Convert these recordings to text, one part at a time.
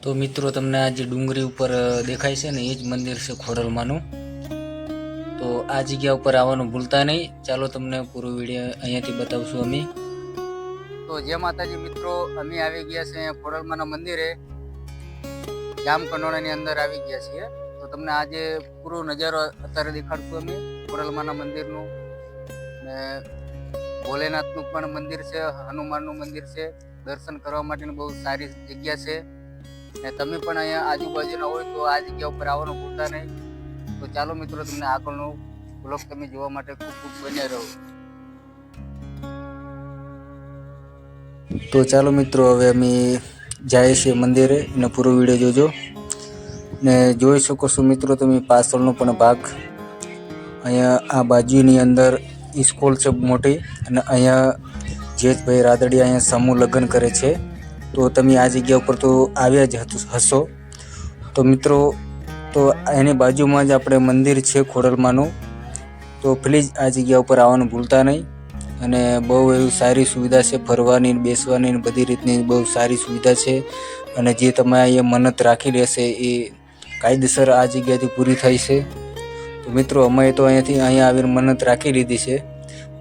તો મિત્રો તમને આ જે ડુંગરી ઉપર દેખાય છે ને એ જ મંદિર છે ખોડલમાનું। તો આ જગ્યા ઉપર આવવાનું ભૂલતા નહીં। ચાલો તમને પૂરો વિડીયો અહીંયાથી બતાવશું અમે। તો જય માતાજી મિત્રો, અમે આવી ગયા છે ખોડલમાના મંદિરે, જામ કંડોળાની અંદર આવી ગયા છીએ। તો તમને આજે પૂરો નજારો અત્યારે દેખાડશું અમે ખોડલમાના મંદિરનું। ને ભોલેનાથનું પણ મંદિર છે, હનુમાનનું મંદિર છે, દર્શન કરવા માટેની બહુ સારી જગ્યા છે। ને તમે પણ અહીંયા આજુબાજુના હોય તો આ જગ્યા ઉપર આવવાનું ભૂલતા નહીં। તો ચાલો મિત્રો, તમને આગળનો બ્લોગ તમે જોવા માટે ખૂબ ખૂબ બન્યા રહો। તો ચાલો મિત્રો, હવે અમે જઈએ છીએ મંદિરે અને પૂરો વિડીયો જોજો। ને જોઈ શકો છો મિત્રો તમે પાછળનો પણ ભાગ। અહીંયા આ બાજુની અંદર સ્કૂલ છે મોટી, અને અહીંયા જેતભાઈ રાદડિયા અહીંયા સમૂહ લગ્ન કરે છે। તો તમે આ જગ્યા ઉપર તો આવ્યા જ હશો। તો મિત્રો, તો એની બાજુમાં જ આપણે મંદિર છે ખોડલમાનું। તો પ્લીઝ આ જગ્યા ઉપર આવવાનું ભૂલતા નહીં। અને બહુ એવી સારી સુવિધા છે, ફરવાની બેસવાની બધી રીતની બહુ સારી સુવિધા છે। અને જે તમે અહીંયા મન્નત રાખી લેશે એ કાયદેસર આ જગ્યાથી પૂરી થાય છે। તો મિત્રો, અમે તો અહીંયા આવીને મન્નત રાખી લીધી છે,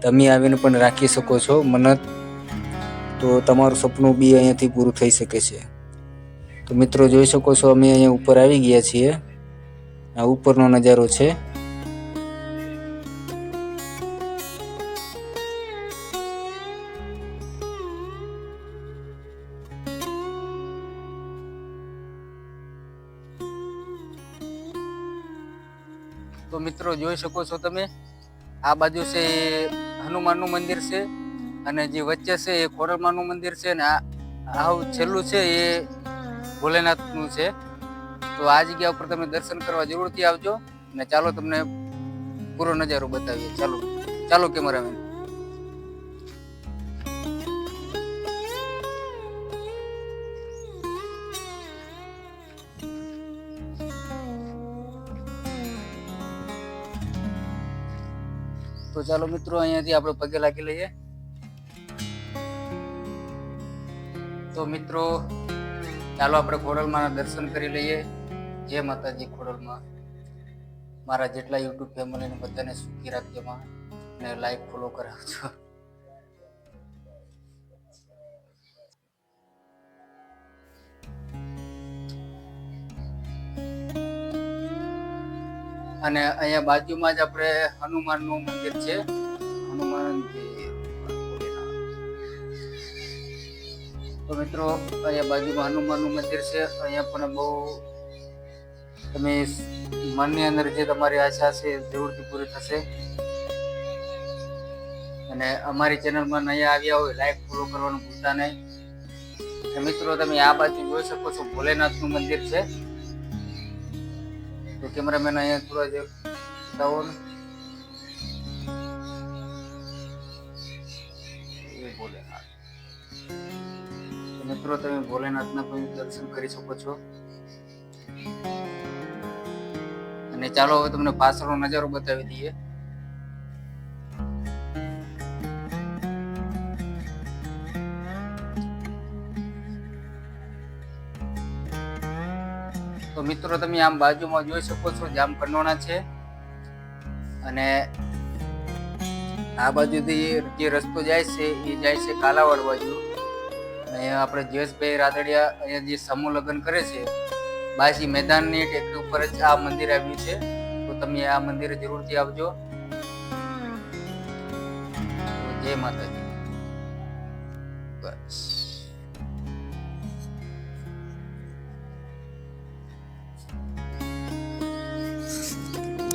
તમે આવીને પણ રાખી શકો છો મન્નત। તો તમારું સપનું બી અહીંયાથી પૂરું થઈ શકે છે। તો મિત્રો જોઈ શકો છો, અમે અહીંયા ઉપર આવી ગયા છીએ। આ ઉપરનો નજારો છે। તો મિત્રો જોઈ શકો છો તમે, આ બાજુ છે એ હનુમાનનું મંદિર છે, અને જે વચ્ચે છે એ ખોડલમાનું મંદિર છે, ને આ છેલ્લું છે એ ભોલેનાથનું છે। તો આ જગ્યા ઉપર તમે દર્શન કરવા જરૂરથી આવજો। અને ચાલો તમને પૂરો નજારો બતાવીએ। ચાલો ચાલો કેમેરામેન। તો ચાલો મિત્રો, અહીંયાથી આપણે પગે લાગી લઈએ। તો મિત્રો ચાલો આપણે ખોડલમાના દર્શન કરી લઈએ। જય માતાજી ખોડલમાં। મારા જેટલા યુટ્યુબ ફેમિલીને બધાને સુખી રાખજો માં, ને લાઈક ફોલો કરાવજો। અને અહીંયા બાજુમાં જ આપણે હનુમાનનું મંદિર છે, હનુમાનજી। તો મિત્રો, અહીંયા બાજુમાં હનુમાનનું મંદિર છે। અહીંયા પણ બહુ તમે મનની અંદર જે તમારી આશા છે જરૂરથી પૂરી થશે। અને અમારી ચેનલમાં અહીંયા આવ્યા હોય લાઈક ફોલો કરવાનું ભૂલતા નહીં। મિત્રો તમે આ બાજુ જોઈ શકો છો, ભોલેનાથનું મંદિર છે। તો કેમેરામેન અહીંયા થોડા જે બતાવો ને, એ ભોલેનાથ। તો મિત્રો તમે ભોલેનાથના પણ દર્શન કરી શકો છો। અને ચાલો હવે તમને પાછળનો નજારો બતાવી દઈએ। તો મિત્રો તમે આમ બાજુમાં જોઈ શકો છો, જામ કંડોળા છે, અને આ બાજુથી જે રસ્તો જાય છે એ જાય છે કાલાવાડ બાજુ। અહીંયા આપણે જયેશભાઈ રાદડિયા અહીંયા જે સમૂહ લગ્ન કરે છે, બાજી મેદાનની ટેકરી ઉપર જ આ મંદિર આવ્યું છે। તો તમે આ મંદિરે જરૂરથી આવજો। જય માતાજી।